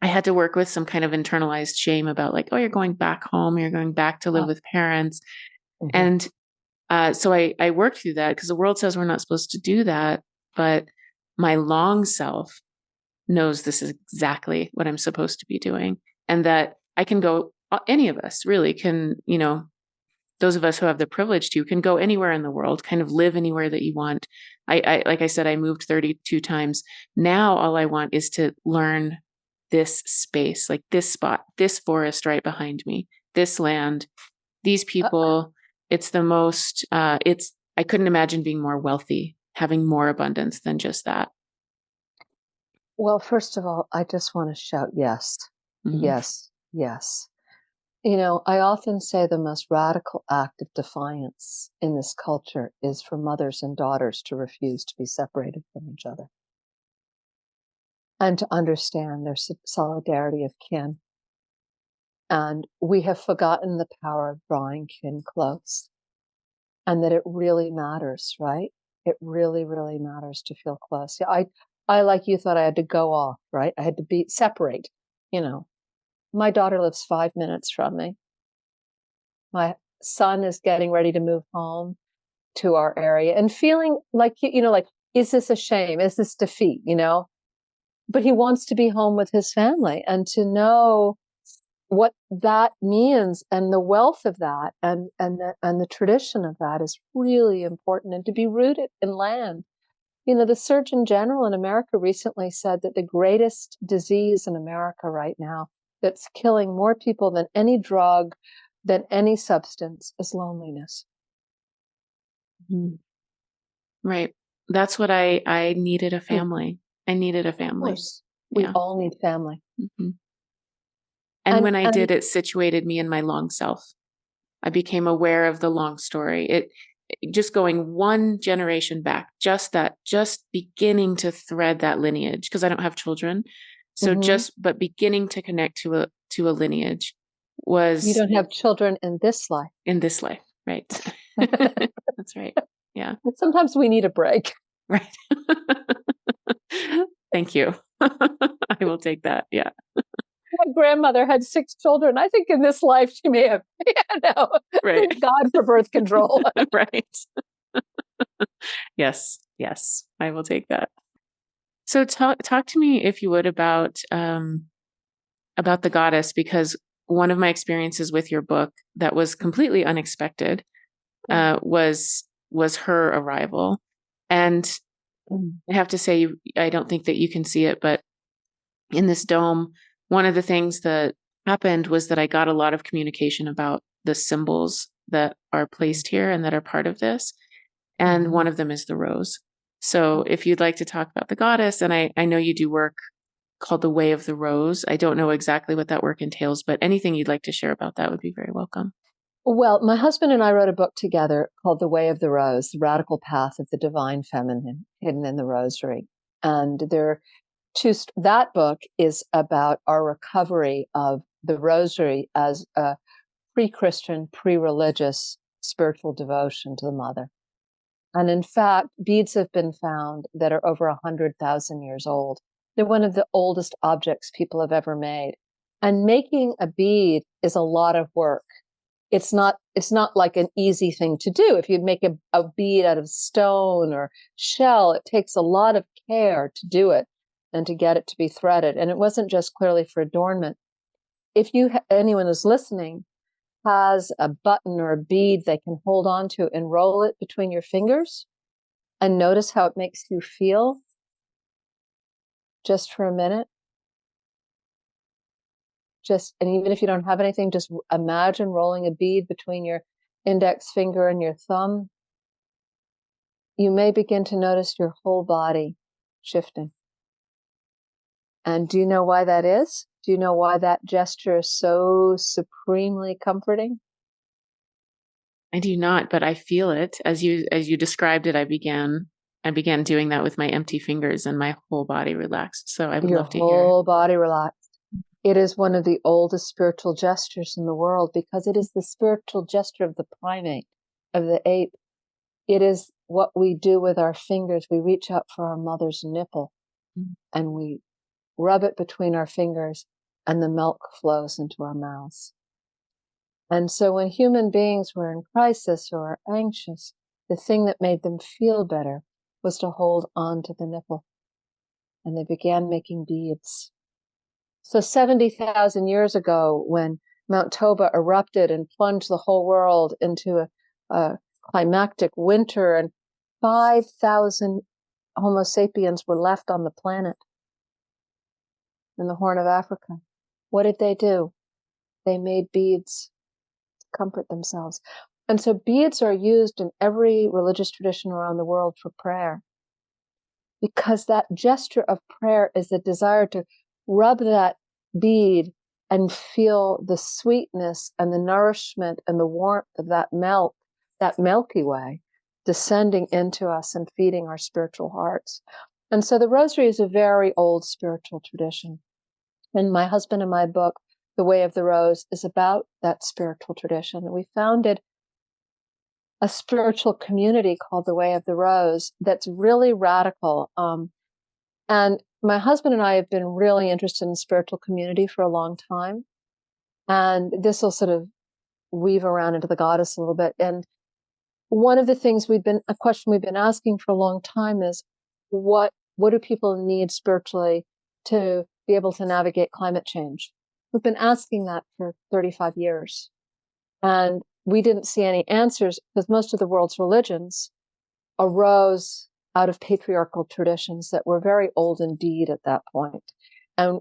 S1: I had to work with some kind of internalized shame about like, oh, you're going back home, you're going back to live with parents. And so I worked through that because the world says we're not supposed to do that. But my long self knows this is exactly what I'm supposed to be doing. And that I can go, any of us really can, those of us who have the privilege to can go anywhere in the world, kind of live anywhere that you want. I like I said, I moved 32 times. Now all I want is to learn this space, like this spot, this forest right behind me, this land, these people. It's the most, I couldn't imagine being more wealthy, having more abundance than just that.
S2: Well, first of all, I just want to shout yes, yes, yes. I often say the most radical act of defiance in this culture is for mothers and daughters to refuse to be separated from each other and to understand their solidarity of kin. And we have forgotten the power of drawing kin close and that it really matters, right? It really, really matters to feel close. Yeah, I, like you, thought I had to go off, right? I had to separate, My daughter lives 5 minutes from me. My son is getting ready to move home to our area and feeling like, like, is this a shame? Is this defeat? But he wants to be home with his family and to know what that means and the wealth of that and the tradition of that is really important, and to be rooted in land. The Surgeon General in America recently said that the greatest disease in America right now that's killing more people than any drug, than any substance, is loneliness.
S1: Right. That's what I needed, a family. I needed a family.
S2: Of course. We all need family.
S1: And when I did, it situated me in my long self. I became aware of the long story. It just going one generation back, just beginning to thread that lineage, because I don't have children. So but beginning to connect to a lineage was.
S2: You don't have children in this life.
S1: In this life, right. That's right. Yeah.
S2: Sometimes we need a break.
S1: Right. Thank you. I will take that. Yeah.
S2: My grandmother had 6 children. I think in this life she may have,
S1: right.
S2: Thank God for birth control.
S1: Right. Yes. Yes. I will take that. So talk to me, if you would, about the goddess, because one of my experiences with your book that was completely unexpected was her arrival. And I have to say, I don't think that you can see it, but in this dome, one of the things that happened was that I got a lot of communication about the symbols that are placed here and that are part of this. And one of them is the rose. So if you'd like to talk about the goddess, and I know you do work called the Way of the Rose. I don't know exactly what that work entails, but anything you'd like to share about that would be very welcome.
S2: Well, my husband and I wrote a book together called The Way of the Rose, The Radical Path of the Divine Feminine Hidden in the Rosary. And that book is about our recovery of the Rosary as a pre-Christian, pre-religious spiritual devotion to the Mother. And in fact, beads have been found that are over 100,000 years old. They're one of the oldest objects people have ever made. And making a bead is a lot of work. It's not like an easy thing to do. If you make a bead out of stone or shell, it takes a lot of care to do it and to get it to be threaded. And it wasn't just clearly for adornment. If anyone who's listening has a button or a bead they can hold on to and roll it between your fingers and notice how it makes you feel just for a minute. And even if you don't have anything, just imagine rolling a bead between your index finger and your thumb. You may begin to notice your whole body shifting. And do you know why that is? Do you know why that gesture is so supremely comforting?
S1: I do not, but I feel it. As you described it, I began doing that with my empty fingers and my whole body relaxed. So I would love to hear.
S2: Your whole body relaxed. It is one of the oldest spiritual gestures in the world because it is the spiritual gesture of the primate, of the ape. It is what we do with our fingers. We reach out for our mother's nipple and we rub it between our fingers and the milk flows into our mouths. And so when human beings were in crisis or anxious, the thing that made them feel better was to hold on to the nipple. And they began making beads. So 70,000 years ago, when Mount Toba erupted and plunged the whole world into a climactic winter, and 5,000 Homo sapiens were left on the planet in the Horn of Africa, what did they do? They made beads to comfort themselves. And so beads are used in every religious tradition around the world for prayer, because that gesture of prayer is the desire to rub that bead and feel the sweetness and the nourishment and the warmth of that milk, that Milky Way, descending into us and feeding our spiritual hearts. And so the Rosary is a very old spiritual tradition. And my husband and my book, The Way of the Rose, is about that spiritual tradition. We founded a spiritual community called The Way of the Rose that's really radical. And my husband and I have been really interested in spiritual community for a long time. And this will sort of weave around into the goddess a little bit. And one of the things a question we've been asking for a long time is, what do people need spiritually to be able to navigate climate change? We've been asking that for 35 years. And we didn't see any answers because most of the world's religions arose out of patriarchal traditions that were very old indeed at that point. And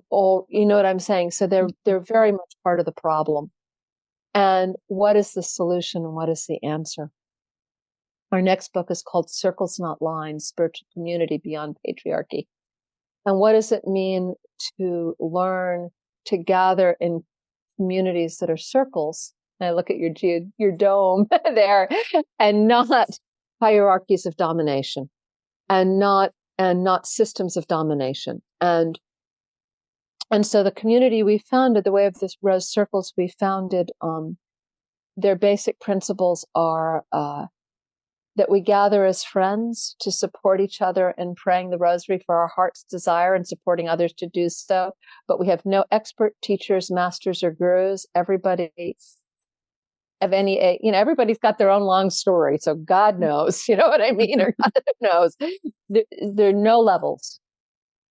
S2: you know what I'm saying? So they're very much part of the problem. And what is the solution and what is the answer? Our next book is called Circles Not Lines, Spiritual Community Beyond Patriarchy. And what does it mean to learn to gather in communities that are circles. And I look at your dome there, and not hierarchies of domination, and not systems of domination. And so the community we founded, the Way of the Rose Circles we founded, their basic principles are that we gather as friends to support each other in praying the rosary for our heart's desire and supporting others to do so. But we have no expert teachers, masters, or gurus. Everybody of any, everybody's got their own long story. So God knows, you know what I mean? Or God knows. There are no levels.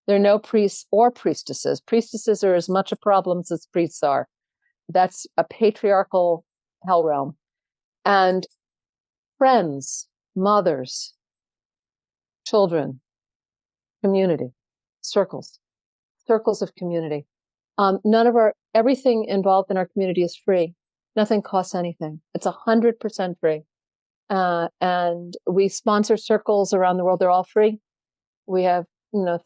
S2: There are no priests or priestesses. Priestesses are as much a problem as priests are. That's a patriarchal hell realm. And friends, mothers, children, community, circles of community. Everything involved in our community is free. Nothing costs anything. It's 100% free. And we sponsor circles around the world. They're all free. We have,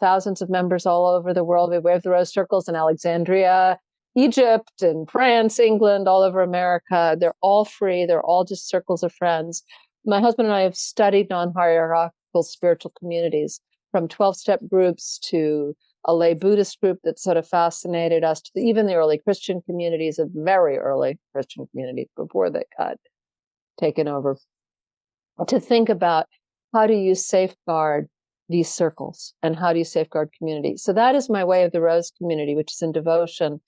S2: thousands of members all over the world. We have the Rose Circles in Alexandria, Egypt, and France, England, all over America. They're all free. They're all just circles of friends. My husband and I have studied non-hierarchical spiritual communities, from 12-step groups to a lay Buddhist group that sort of fascinated us, to even the early Christian communities, of very early Christian communities before they got taken over, to think about how do you safeguard these circles and how do you safeguard community. So that is my Way of the Rose community, which is in devotion.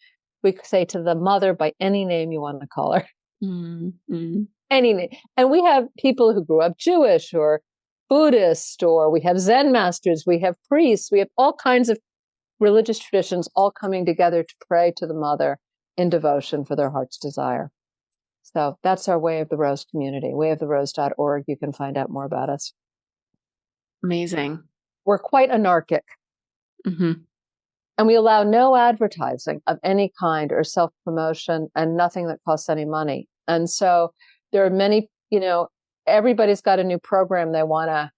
S2: We say to the mother by any name you want to call her.
S1: Mm-hmm.
S2: Any name. And we have people who grew up Jewish or Buddhist, or we have Zen masters, we have priests, we have all kinds of religious traditions all coming together to pray to the mother in devotion for their heart's desire. So that's our Way of the Rose community. wayoftherose.org. You can find out more about us.
S1: Amazing.
S2: We're quite anarchic.
S1: Mm-hmm.
S2: And we allow no advertising of any kind or self-promotion, and nothing that costs any money. And so there are many, everybody's got a new program they want to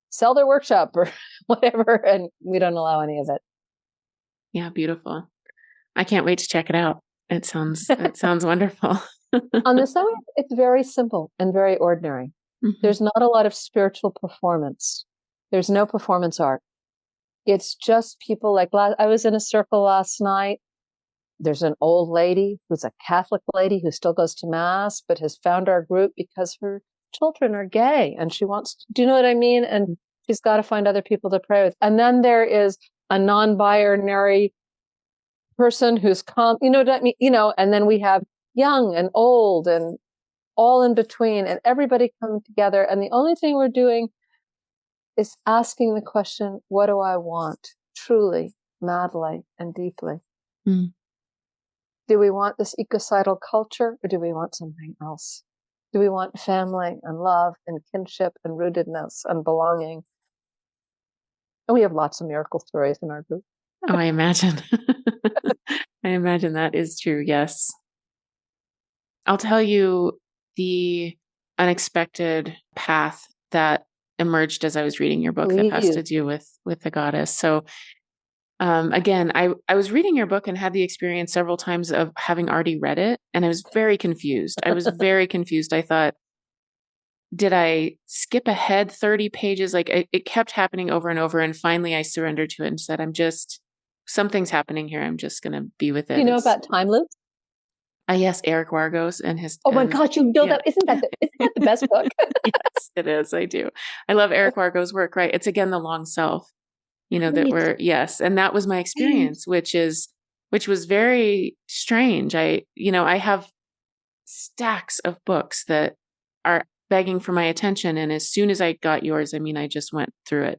S2: sell their workshop or whatever, and we don't allow any of it.
S1: Yeah, beautiful. I can't wait to check it out. It sounds wonderful.
S2: On the side, it's very simple and very ordinary. Mm-hmm. There's not a lot of spiritual performance. There's no performance art. It's just people like, I was in a circle last night. There's an old lady who's a Catholic lady who still goes to mass, but has found our group because her children are gay and she wants to, do you know what I mean? And she's got to find other people to pray with. And then there is a non-binary person who's you know what I mean? And then we have young and old and all in between, and everybody coming together. And the only thing we're doing is asking the question, what do I want? Truly, madly, and deeply. Mm. Do we want this ecocidal culture, or do we want something else? Do we want family and love and kinship and rootedness and belonging? And we have lots of miracle stories in our group.
S1: Oh, I imagine. I imagine that is true. Yes. I'll tell you the unexpected path that emerged as I was reading your book that has to do with the goddess. So again, I was reading your book and had the experience several times of having already read it. And I was very confused. I thought, did I skip ahead 30 pages? Like it kept happening over and over. And finally I surrendered to it and said, something's happening here. I'm just going to be with it.
S2: You know about time loops?
S1: Yes, Eric Wargos and his.
S2: Oh my God, you know that? Isn't that the best book?
S1: Yes, it is. I do. I love Eric Wargos' work. Right? It's again the long self. And that was my experience, which was very strange. I have stacks of books that are begging for my attention, and as soon as I got yours, I just went through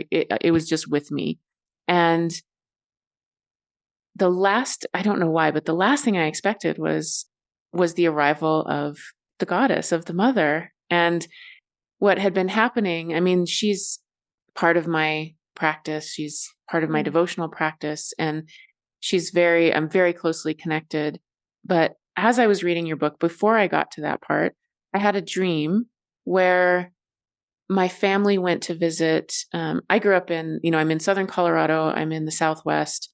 S1: it. It was just with me, and I don't know why, but the last thing I expected was the arrival of the goddess, of the mother. And what had been happening, she's part of my practice. She's part of my devotional practice, and I'm very closely connected. But as I was reading your book, before I got to that part, I had a dream where my family went to visit. I grew up I'm in Southern Colorado. I'm in the Southwest.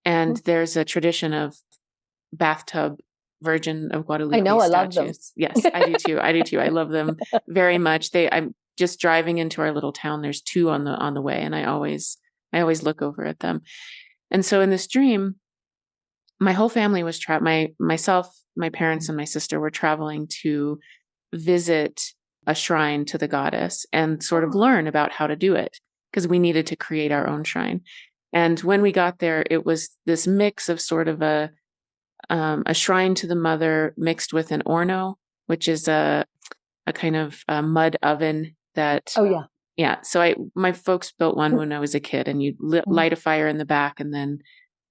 S1: And there's a tradition of bathtub Virgin of
S2: I
S1: Guadalupe
S2: know, I love them.
S1: statues. Yes, I do too. I do too. I love them very much. I'm just driving into our little town. There's two on the way, and I always look over at them. And so in this dream, my whole family was myself, my parents, and my sister were traveling to visit a shrine to the goddess and sort of learn about how to do it, because we needed to create our own shrine. And when we got there, it was this mix of sort of a shrine to the mother mixed with an orno, which is a kind of a mud oven that.
S2: Oh yeah.
S1: Yeah. So my folks built one when I was a kid, and you light a fire in the back and then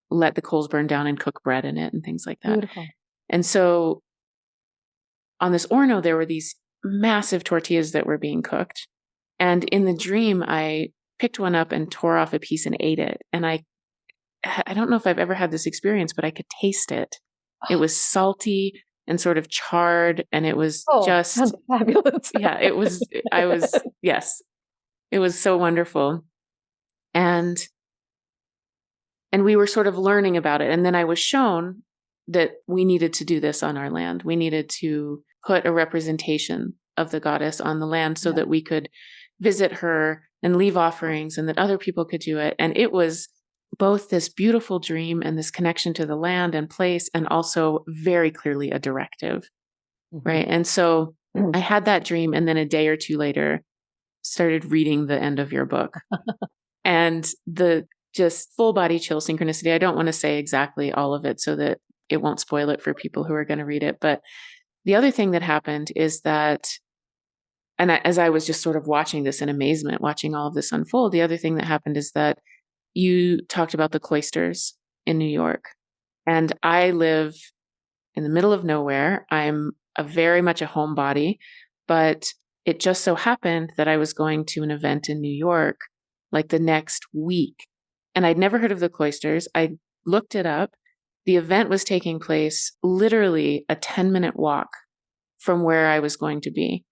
S1: let the coals burn down and cook bread in it and things like that.
S2: Beautiful.
S1: And so on this orno, there were these massive tortillas that were being cooked. And in the dream, I picked one up and tore off a piece and ate it. And I don't know if I've ever had this experience, but I could taste it. It was salty and sort of charred, and it was just
S2: sounds fabulous.
S1: Yeah, yes, it was so wonderful. And we were sort of learning about it. And then I was shown that we needed to do this on our land. We needed to put a representation of the goddess on the land so that we could visit her and leave offerings, and that other people could do it. And it was both this beautiful dream and this connection to the land and place, and also very clearly a directive. Right. And so I had that dream, and then a day or two later started reading the end of your book. And the just full body chill synchronicity. I don't want to say exactly all of it so that it won't spoil it for people who are going to read it. But the other thing that happened is that, as I was just sort of watching this in amazement, watching all of this unfold, the other thing that happened is that you talked about the cloisters in New York. And I live in the middle of nowhere. I'm very much a homebody, but it just so happened that I was going to an event in New York like the next week. And I'd never heard of the cloisters. I looked it up. The event was taking place literally a 10-minute walk from where I was going to be.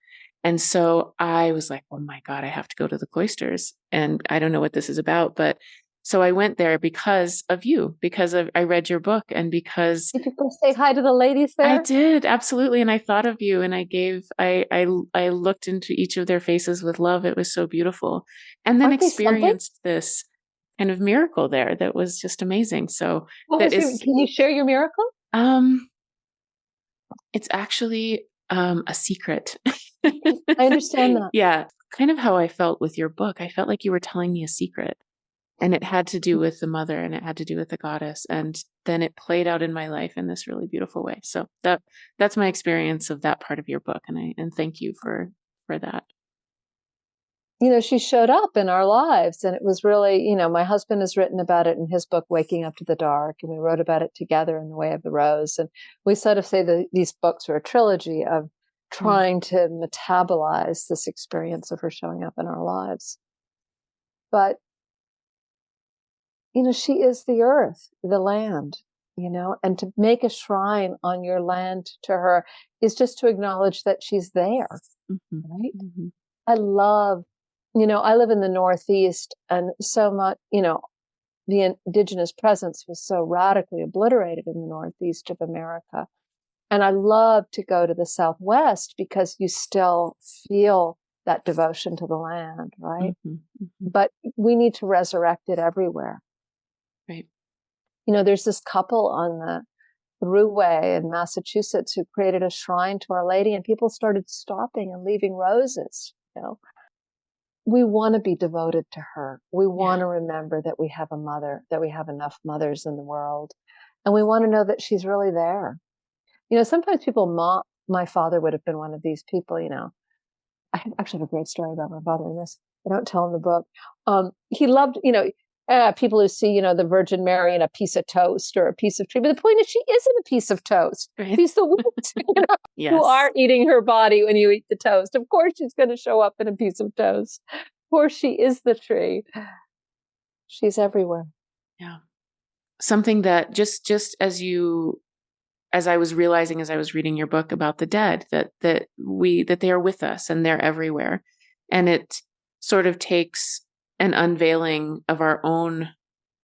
S1: And so I was like, oh my God, I have to go to the cloisters. And I don't know what this is about. But so I went there because of you, I read your book, and because.
S2: Did you go say hi to the ladies there?
S1: I did, absolutely. And I thought of you, and I looked into each of their faces with love. It was so beautiful. And then experienced this kind of miracle there that was just amazing. So
S2: can you share your miracle?
S1: It's actually a secret.
S2: I understand that.
S1: Yeah. Kind of how I felt with your book. I felt like you were telling me a secret, and it had to do with the mother, and it had to do with the goddess. And then it played out in my life in this really beautiful way. So that's my experience of that part of your book. And thank you for that.
S2: She showed up in our lives, and it was really, my husband has written about it in his book, Waking Up to the Dark, and we wrote about it together in The Way of the Rose. And we sort of say that these books are a trilogy of trying to metabolize this experience of her showing up in our lives. But, she is the earth, the land, and to make a shrine on your land to her is just to acknowledge that she's there, right? Mm-hmm. I live in the Northeast, and so much, the indigenous presence was so radically obliterated in the Northeast of America. And I love to go to the Southwest because you still feel that devotion to the land, right? Mm-hmm. But we need to resurrect it everywhere.
S1: Right.
S2: There's this couple on the Thruway in Massachusetts who created a shrine to Our Lady, and people started stopping and leaving roses, We want to be devoted to her. We want to remember that we have a mother, that we have enough mothers in the world. And we want to know that she's really there. Sometimes people mock, my father would have been one of these people, I actually have a great story about my father in this. I don't tell in the book. He loved, people who see, the Virgin Mary in a piece of toast or a piece of tree. But the point is, she isn't a piece of toast. Right. She's the ones who are eating her body when you eat the toast. Of course, she's going to show up in a piece of toast. Of course, she is the tree. She's everywhere.
S1: Yeah. Something that just as I was realizing as I was reading your book about the dead, that they are with us and they're everywhere. And it sort of takes an unveiling of our own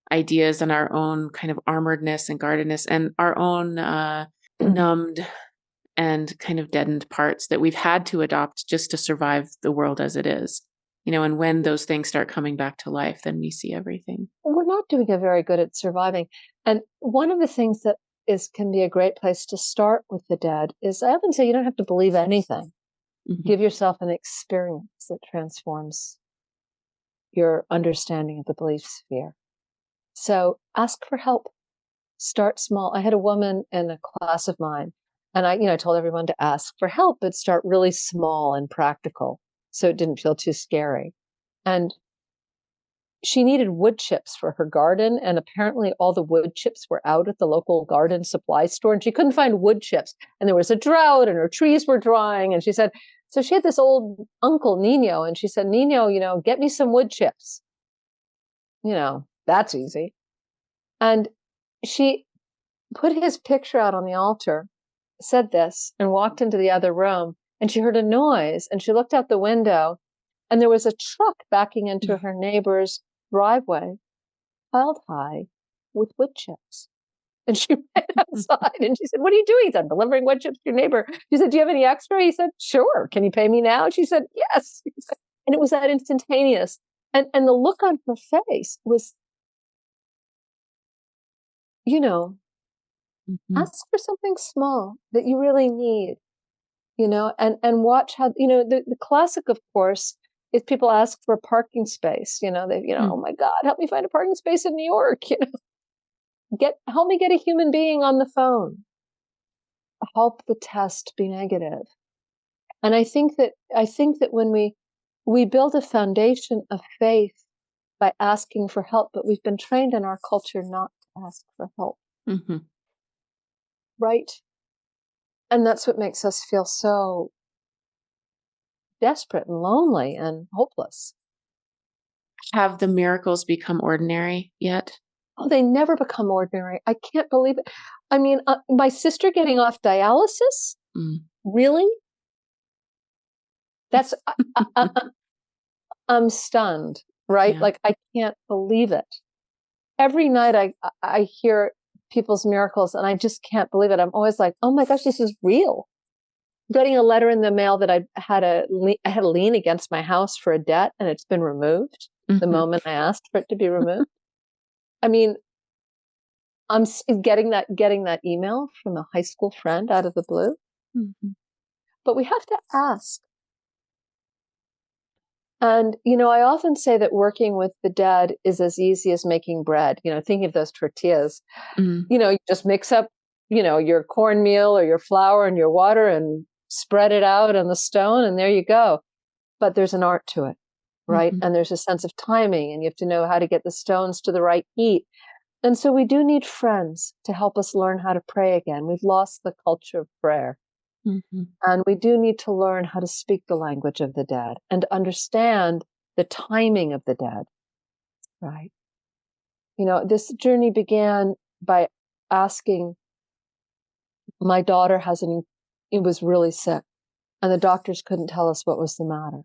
S1: ideas and our own kind of armoredness and guardedness and our own numbed and kind of deadened parts that we've had to adopt just to survive the world as it is. And when those things start coming back to life, then we see everything.
S2: We're not doing a very good at surviving. And one of the things that can be a great place to start with the dead is, I often say, you don't have to believe anything.
S1: Mm-hmm.
S2: Give yourself an experience that transforms your understanding of the belief sphere. So ask for help. Start small. I had a woman in a class of mine, and I told everyone to ask for help, but start really small and practical, so it didn't feel too scary. And she needed wood chips for her garden, and apparently all the wood chips were out at the local garden supply store, and she couldn't find wood chips. And there was a drought, and her trees were drying. And she said, so she had this old uncle, Nino, and she said, Nino, get me some wood chips. That's easy. And she put his picture out on the altar, said this, and walked into the other room, and she heard a noise, and she looked out the window, and there was a truck backing into her neighbor's driveway, piled high with wood chips. And she ran outside, and she said, what are you doing? He said, delivering wood chips to your neighbor. She said, do you have any extra? He said, sure. Can you pay me now? She said, yes. And it was that instantaneous. And the look on her face was,
S1: Mm-hmm.
S2: ask for something small that you really need, and watch how, the classic, of course, is people ask for a parking space, oh my God, help me find a parking space in New York, help me get a human being on the phone, help the test be negative. And I think that when we build a foundation of faith by asking for help, but we've been trained in our culture not to ask for help.
S1: Mm-hmm.
S2: Right? And that's what makes us feel so desperate and lonely and hopeless.
S1: Have the miracles become ordinary yet?
S2: Oh, they never become ordinary. I can't believe it. I mean, my sister getting off dialysis? Really? That's, I'm stunned, right?
S1: Yeah.
S2: Like, I can't believe it. Every night I hear people's miracles, and I just can't believe it. I'm always like, oh my gosh, this is real. Getting a letter in the mail that I had a lien against my house for a debt, and it's been removed the moment I asked for it to be removed. I mean, I'm getting that email from a high school friend out of the blue.
S1: Mm-hmm.
S2: But we have to ask. And, I often say that working with the dead is as easy as making bread, thinking of those tortillas. You just mix up, your cornmeal or your flour and your water and spread it out on the stone, and there you go. But there's an art to it, right? And there's a sense of timing, and you have to know how to get the stones to the right heat. And so we do need friends to help us learn how to pray again. We've lost the culture of prayer. And we do need to learn how to speak the language of the dead and understand the timing of the dead, right? This journey began by asking, my daughter was really sick, and the doctors couldn't tell us what was the matter.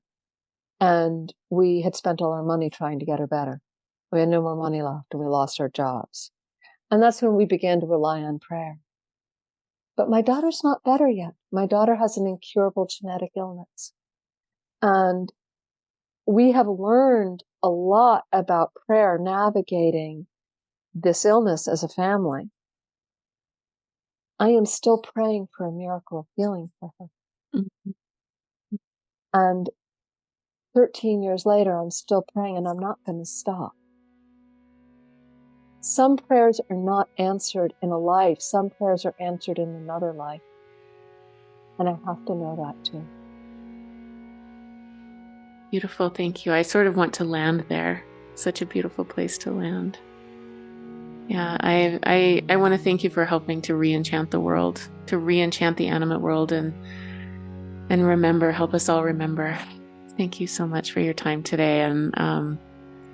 S2: And we had spent all our money trying to get her better. We had no more money left, and we lost our jobs. And that's when we began to rely on prayer. But my daughter's not better yet. My daughter has an incurable genetic illness. And we have learned a lot about prayer, navigating this illness as a family. I am still praying for a miracle of healing for her. And 13 years later, I'm still praying, and I'm not going to stop. Some prayers are not answered in a life. Some prayers are answered in another life. And I have to know that too.
S1: Beautiful. Thank you. I sort of want to land there. Such a beautiful place to land. Yeah, I want to thank you for helping to re-enchant the world, to re-enchant the animate world, and help us all remember. Thank you so much for your time today, and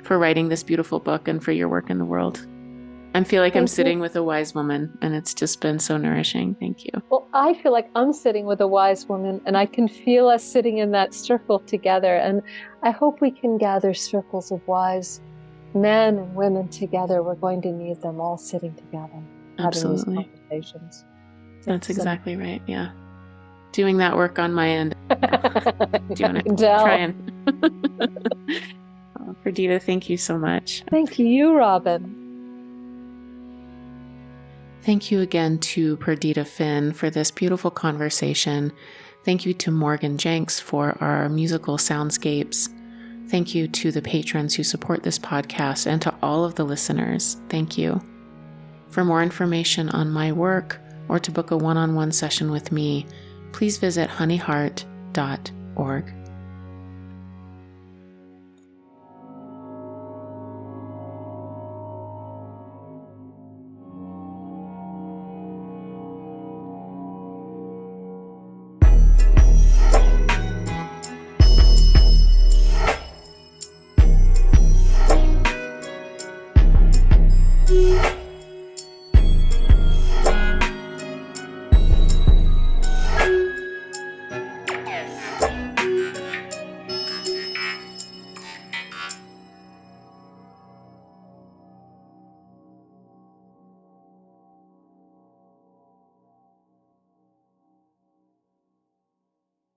S1: for writing this beautiful book, and for your work in the world. I feel like I'm sitting with a wise woman, and it's just been so nourishing. Thank you. Well,
S2: I feel like I'm sitting with a wise woman, and I can feel us sitting in that circle together. And I hope we can gather circles of wise men and women together. We're going to need them all sitting together,
S1: Absolutely.
S2: having these conversations.
S1: That's exactly right. Yeah. Doing that work on my end. Doing it.
S2: Tell.
S1: Trying. Perdita, thank you so much.
S2: Thank you, Robin.
S1: Thank you again to Perdita Finn for this beautiful conversation. Thank you to Morgan Jenks for our musical soundscapes. Thank you to the patrons who support this podcast and to all of the listeners. Thank you. For more information on my work or to book a one-on-one session with me, please visit honeyheart.org.